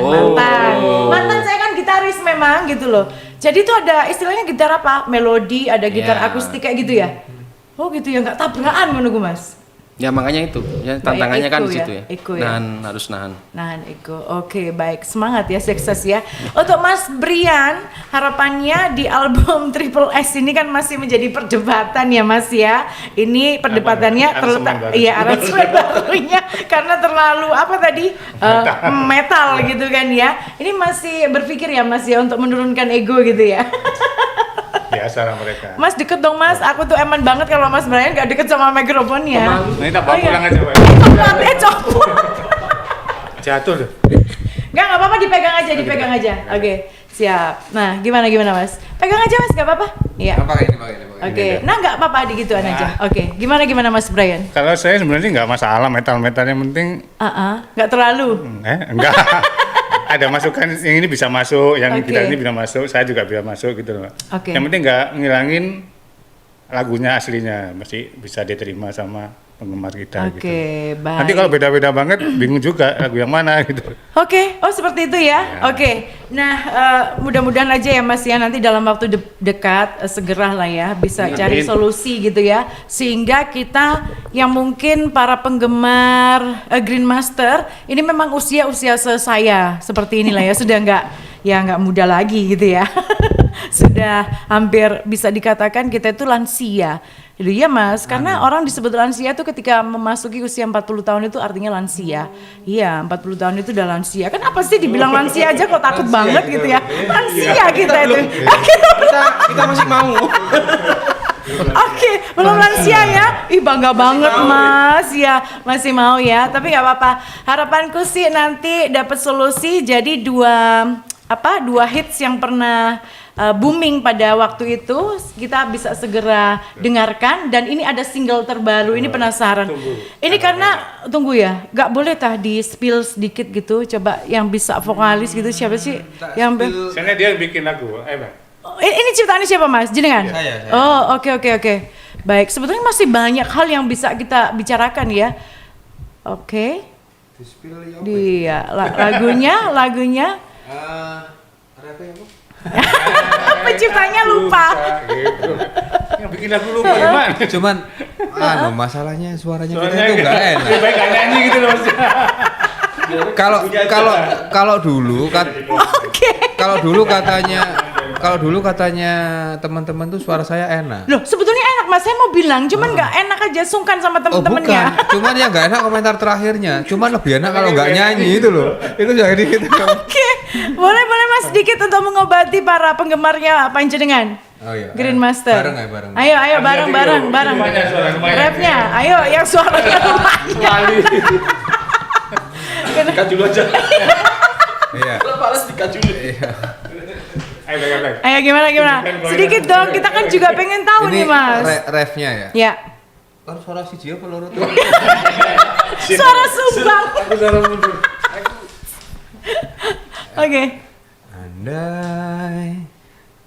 mantan saya kan gitaris memang gitu loh. Jadi itu ada istilahnya gitar apa? Melodi, ada gitar Ya. akustik kayak gitu ya. Oh gitu ya, nggak tabrakan menunggu Mas. Ya makanya itu. Ya tantangannya kan ego di ya, situ ya. ego ya. Harus nahan. Nahan ego. Oke, baik. Semangat ya, sukses ya. Untuk Mas Brian, harapannya di album Triple S ini kan masih menjadi perdebatan ya Mas ya. Ini perdebatannya terletak aransemen barunya karena terlalu apa tadi? Metal gitu kan ya. Ini masih berpikir ya Mas ya untuk menurunkan ego gitu ya. Biasa lah mereka. Mas deket dong Mas, aku tuh eman banget kalau Mas Brian gak deket sama mikrofonnya. Nah, kita bawa pulang aja, Pak. Copot, copot. Jatuh loh. Nggak apa-apa, dipegang aja. Oke, siap. Nah, gimana Mas? Pegang aja Mas, nggak apa-apa? Iya. pakai ini. Oke, nah nggak apa-apa digituan aja. Oke, gimana Mas Brian? Kalau saya sebenarnya nggak masalah metal yang penting Nggak terlalu. enggak. Ada masukan yang ini bisa masuk, yang Oke. gitar ini bisa masuk, saya juga bisa masuk gitu loh. Oke. Yang penting nggak ngilangin lagunya aslinya, masih bisa diterima sama penggemar kita gitu. Oke, baik. Nanti kalau beda-beda banget bingung juga lagu yang mana gitu. Oke, oh seperti itu ya. Oke, nah mudah-mudahan aja ya Mas ya nanti dalam waktu dekat segera lah ya bisa cari solusi gitu ya, sehingga kita yang mungkin para penggemar Grandmaster ini memang usia saya seperti inilah ya, sudah nggak muda lagi gitu ya. Sudah hampir bisa dikatakan kita itu lansia. Jadi ya Mas, karena orang disebut lansia itu ketika memasuki usia 40 tahun itu artinya lansia. Iya, 40 tahun itu udah lansia. Kan apa sih dibilang lansia aja kok takut banget gitu ya. Lansia kita itu. Kita masih mau. Oke, belum lansia ya. Ih bangga banget Mas ya, masih mau ya. Tapi nggak apa-apa. Harapanku sih nanti dapat solusi jadi dua hits yang pernah booming pada waktu itu kita bisa segera dengarkan, dan ini ada single terbaru. Ini penasaran. Ini karena tunggu ya, nggak boleh tah di spill sedikit gitu. Coba yang bisa vokalis gitu siapa sih? Yang Soalnya dia yang bikin lagu, Bang. ini ciptaannya siapa Mas? Jenengan? Saya. Oh oke. Baik, sebetulnya masih banyak hal yang bisa kita bicarakan ya. Oke. Dia lagunya. Penciptanya lupa. Gitu. Yang bikin lagu lupa gimana? Cuman masalahnya suaranya kita Soalnya itu enggak enak. lebih baik nggak nyanyi gitu loh Mas. Kalau dulu Oke. kalau dulu katanya kalau dulu katanya teman-teman tuh suara saya enak. Loh, sebetulnya enak Mas, saya mau bilang, cuman nggak enak aja, sungkan sama Oh bukan, temen-temennya. cuman yang nggak enak komentar terakhirnya. Cuman lebih enak kalau nggak nyanyi itu loh. Itu jadi gitu. Oke, boleh Mas sedikit untuk mengobati para penggemarnya panjenengan. Oh iya. Green Master. Bareng ya, bareng. Ayo bareng. Rapnya, ayo yang suaranya lumayan. Dikat dulu aja. Iya. Palas dikat dulu. Iya. Ayo gimana? Sedikit dong, kita kan juga pengen tahu Ini nih Mas. refnya ya. Ya, Kan suara si Jio peluru tuh. suara sumbang. Oke. Andai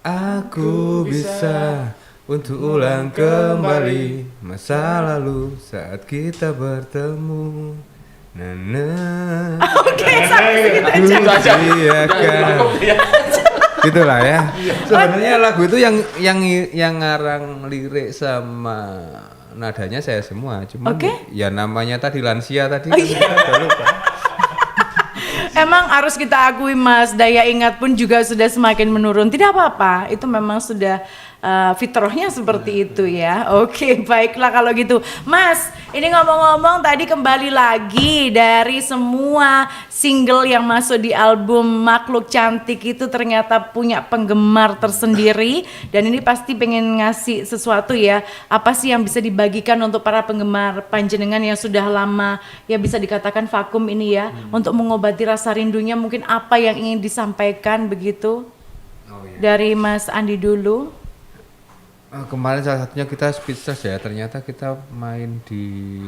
aku bisa untuk ulang kembali masa lalu saat kita bertemu. Oke, sampai segitu aja. Iya kan. Gitulah ya. Sebenarnya lagu itu yang ngarang lirik sama nadanya saya semua. Cuma ya namanya tadi lansia tadi kan kita udah lupa. Emang harus kita akui Mas, daya ingat pun juga sudah semakin menurun. Tidak apa-apa, itu memang sudah fitrahnya seperti itu ya. Oke, baiklah kalau gitu. Mas, ini ngomong-ngomong tadi kembali lagi dari semua single yang masuk di album Makhluk Cantik itu ternyata punya penggemar tersendiri. Dan ini pasti pengen ngasih sesuatu ya. Apa sih yang bisa dibagikan untuk para penggemar panjenengan yang sudah lama ya bisa dikatakan vakum ini ya. Untuk mengobati rasa rindunya mungkin apa yang ingin disampaikan begitu? Dari Mas Andi dulu. Kemarin salah satunya kita speechless ya, ternyata kita main di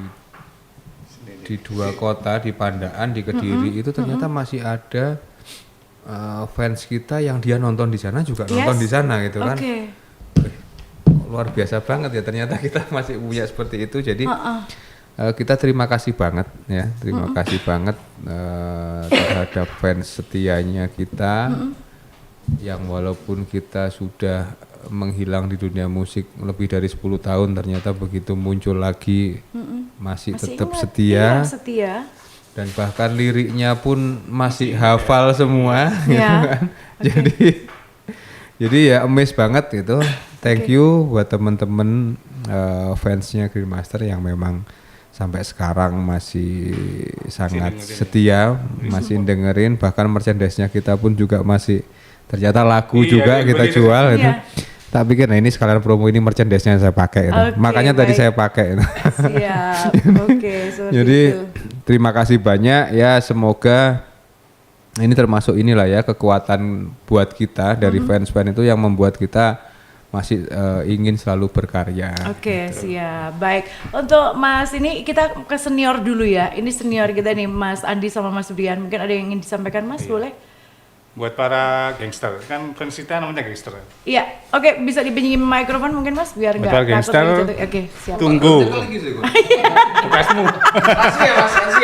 2 kota, di Pandaan, di Kediri, itu ternyata masih ada fans kita yang dia nonton di sana juga nonton di sana gitu kan. Luar biasa banget ya, ternyata kita masih punya seperti itu. Jadi kita terima kasih banget ya, terima kasih banget terhadap fans setianya kita yang walaupun kita sudah menghilang di dunia musik lebih dari 10 tahun, ternyata begitu muncul lagi masih tetap ingat, setia, setia dan bahkan liriknya pun masih hafal semua gitu kan. Jadi ya amazed banget gitu. Thank you buat temen-temen fansnya Green Master yang memang sampai sekarang masih sangat setia, masih dengerin, bahkan merchandise-nya kita pun juga masih ternyata laku juga kita jual gitu. Tak pikir nah ini sekalian promo, ini merchandise-nya saya pakai gitu. Makanya tadi saya pakai. Siap. Jadi terima kasih banyak ya, semoga ini termasuk inilah ya kekuatan buat kita dari fans-fans itu yang membuat kita masih ingin selalu berkarya. Oke, siap. Baik. Untuk Mas ini kita ke senior dulu ya. Ini senior kita nih Mas Andi sama Mas Brian. Mungkin ada yang ingin disampaikan Mas, boleh? Buat para gangster, kan fans kita namanya gangster. Iya, oke, bisa dipinjemin mikrofon mungkin Mas biar nggak Para gangster, Oke, siap. tunggu. Bekasmu.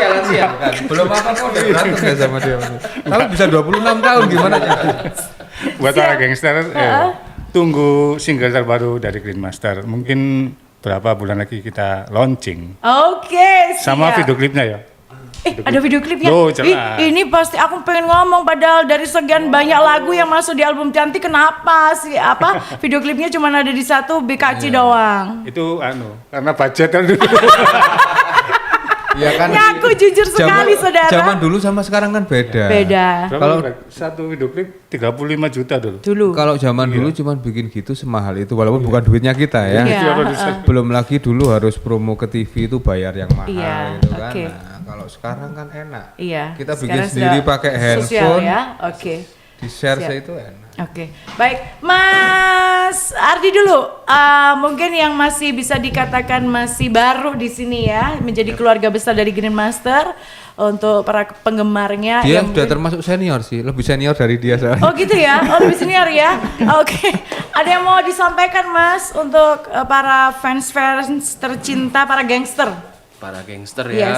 Lansia. Belum apa-apa udah berantem ya sama dia. Tapi bisa 26 tahun gimana ya? Buat para gangster, tunggu single terbaru dari Green Master. Mungkin berapa bulan lagi kita launching. Oke, siap. Sama video klipnya ya. Ada video klipnya. Loh, jelas. Ini pasti aku pengen ngomong padahal dari sekian banyak lagu yang masuk di album Cantik, kenapa sih video klipnya cuma ada di satu BKC doang. Itu karena budget kan dulu. Ya kan. Ngaku jujur sekali saudara. Zaman dulu sama sekarang kan beda. Kalau satu video klip 35 juta dulu. Kalau zaman dulu cuman bikin gitu semahal itu, walaupun bukan duitnya kita ya. Belum lagi dulu harus promo ke TV itu bayar yang mahal gitu kan. Nah, kalau sekarang kan enak. Kita bikin sendiri pakai handphone. Ya? Di share saya itu enak. Baik, Mas Ardi dulu. Mungkin yang masih bisa dikatakan masih baru di sini ya, menjadi keluarga besar dari Green Master. Untuk para penggemarnya. Dia sudah termasuk senior sih, lebih senior dari dia soalnya. Oh gitu ya, lebih senior ya. Ada yang mau disampaikan Mas untuk para fans tercinta, para gangster? Para gangster ya.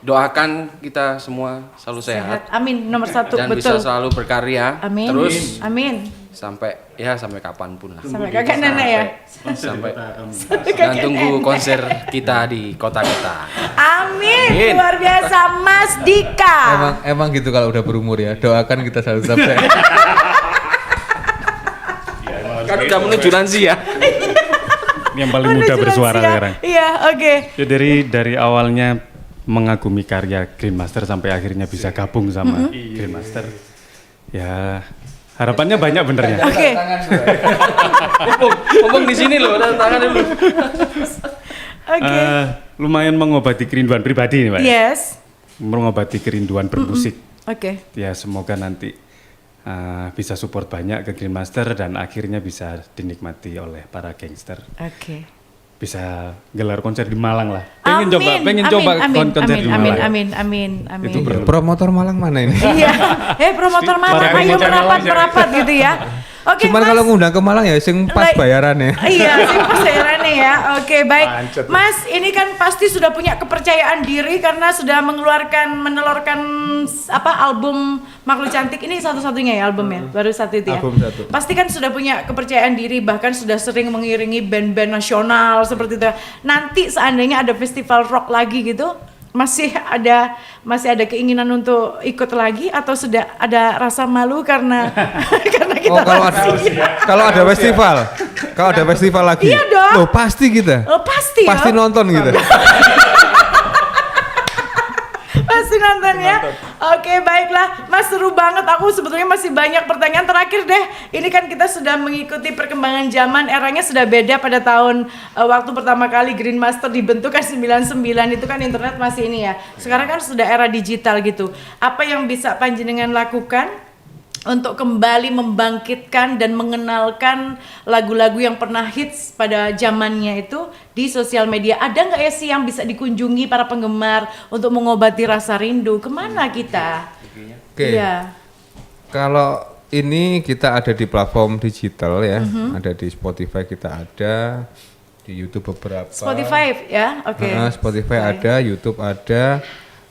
Doakan kita semua selalu sehat. Amin, nomor 1. Dan betul. bisa selalu berkarya. Amin. Terus. Amin. Sampai kapanpun lah. Sampai kakek nenek ya. Sampai dan tunggu konser kita di kota kita. Amin. Luar biasa Mas Dika. Emang gitu kalau udah berumur ya. Doakan kita selalu sampai. Kan udah menuju lansia. Ini yang paling muda Menuju bersuara lansia. sekarang. Iya, oke. Ya dari awalnya mengagumi karya Greenmaster sampai akhirnya bisa gabung sama Greenmaster. Ya harapannya banyak benernya. Oke. Ngomong di sini loh, ada tangan dulu. Oke. Lumayan mengobati kerinduan pribadi nih Pak. Yes. Mengobati kerinduan bermusik. Oke. Ya semoga nanti bisa support banyak ke Greenmaster dan akhirnya bisa dinikmati oleh para gangster. Oke. Bisa gelar konser di Malang lah. Pengen coba konser di Malang. Amin. Itu perlu. Promotor Malang mana ini? Iya. Promotor Malang, ayo merapat gitu ya. Oke, Cuman Mas. kalau ngundang ke Malang ya sing pas bayarannya. Iya, sih pas bayarannya ya. Oke, baik. Mas, ini kan pasti sudah punya kepercayaan diri karena sudah menelurkan album Makhluk Cantik ini satu-satunya ya albumnya, baru satu itu ya. Album satu. Pasti kan sudah punya kepercayaan diri, bahkan sudah sering mengiringi band-band nasional seperti itu. Nanti seandainya ada festival rock lagi gitu, masih ada keinginan untuk ikut lagi atau sudah ada rasa malu karena karena kita kalau ada festival lagi. Iya dong. Loh, pasti kita. Pasti nonton gitu. Pasti nonton ya. Oke, baiklah. Mas, seru banget. Aku sebetulnya masih banyak pertanyaan terakhir deh. Ini kan kita sudah mengikuti perkembangan zaman. Eranya sudah beda pada tahun waktu pertama kali Greenmaster dibentuk kan 99 itu kan internet masih ini ya. Sekarang kan sudah era digital gitu. Apa yang bisa panjenengan lakukan untuk kembali membangkitkan dan mengenalkan lagu-lagu yang pernah hits pada zamannya itu di sosial media? Ada nggak ya sih yang bisa dikunjungi para penggemar untuk mengobati rasa rindu? Kemana kita? Oke. Iya. Kalau ini kita ada di platform digital ya, ada di Spotify kita ada, di YouTube beberapa. Spotify ya, oke. Spotify ada, YouTube ada.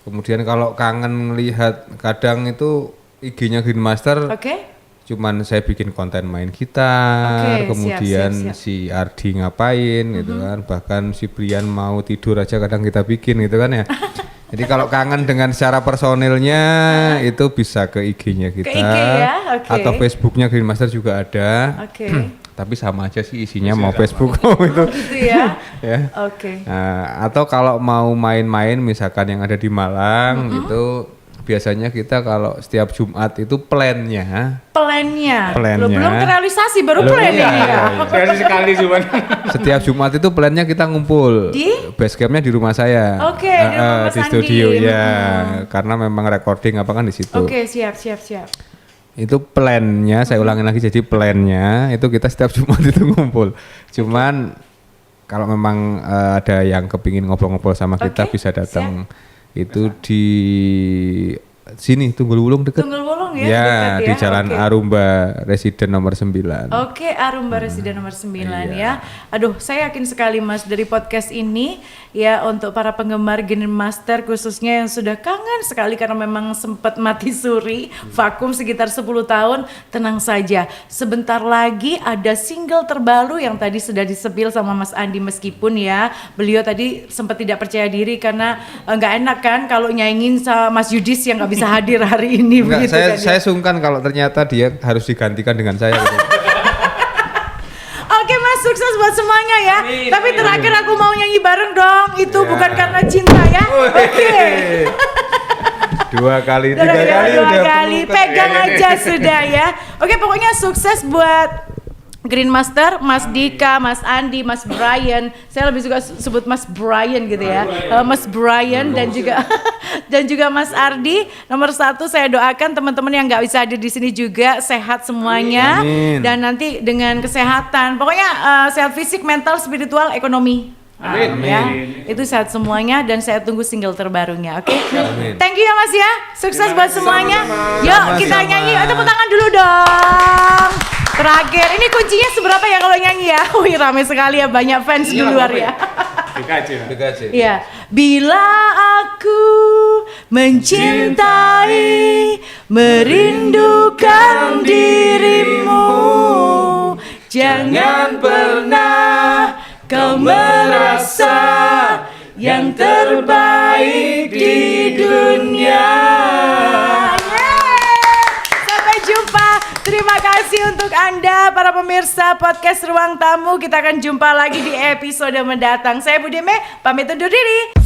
Kemudian kalau kangen melihat kadang itu IG-nya Greenmaster, cuman saya bikin konten main gitar, kemudian siap. si Ardi ngapain gitu kan, bahkan si Brian mau tidur aja kadang kita bikin gitu kan ya. Jadi kalau kangen dengan secara personilnya itu bisa ke IG-nya kita, Ke IG ya, atau Facebooknya Greenmaster juga ada. Tapi sama aja sih isinya mau Facebook itu. Gitu ya. Ya. Nah, atau kalau mau main-main misalkan yang ada di Malang gitu. Biasanya kita kalau setiap Jumat itu plannya. Belum terrealisasi, baru plan ini ya. Sekali cuman. Setiap Jumat itu plannya kita ngumpul. Di? Base campnya di rumah saya. Di rumah di Mas studio Andi. ya. Karena memang recording apa kan di situ. Siap. Itu plannya, saya ulangin lagi jadi plannya itu kita setiap Jumat itu ngumpul. Cuman kalau memang ada yang kepingin ngobrol-ngobrol sama kita bisa datang. Itu di sini Tunggul Wulung dekat. Tunggul Wulung ya, ya, dekat ya. Di Jalan Arumba Residen nomor 9. Arumba Residen nomor 9 ya. Aduh, saya yakin sekali Mas dari podcast ini ya untuk para penggemar Greenmaster khususnya yang sudah kangen sekali karena memang sempat mati suri, vakum sekitar 10 tahun, tenang saja. Sebentar lagi ada single terbaru yang tadi sudah disepil sama Mas Andi meskipun ya beliau tadi sempat tidak percaya diri karena nggak enak kan kalau nyaingin sama Mas Yudis yang nggak bisa hadir hari ini. Enggak, begitu saya kan, sungkan kalau ternyata dia harus digantikan dengan saya gitu. Oke Mas, sukses buat semuanya ya. Tapi terakhir aku mau nyanyi bareng dong. Itu bukan karena cinta ya. Oke. 2 kali, 3 Dua kali udah kali. Pegang aja sudah ya. Oke, pokoknya sukses buat Greenmaster, Mas Dika, Mas Andi, Mas Brian. Saya lebih suka sebut Mas Brian gitu ya. Mas Brian dan juga Mas Ardi. Nomor 1 saya doakan teman-teman yang nggak bisa hadir di sini juga sehat semuanya. Amin. Dan nanti dengan kesehatan. Pokoknya sehat fisik, mental, spiritual, ekonomi. Amin. Ya, itu sehat semuanya dan saya tunggu single terbarunya. Oke. Amin. Thank you ya Mas ya. Sukses buat semuanya. Yuk kita nyanyi. Tepuk tangan dulu dong. Terakhir, ini kuncinya seberapa ya kalau nyanyi ya? Wih rame sekali ya, banyak fans di luar ya. DKJ. Iya. Bila aku mencintai, merindukan dirimu, jangan pernah kau merasa yang terbaik di dunia. Sampai jumpa. Terima kasih untuk Anda para pemirsa podcast Ruang Tamu. Kita akan jumpa lagi di episode mendatang. Saya Budeme, pamit undur diri.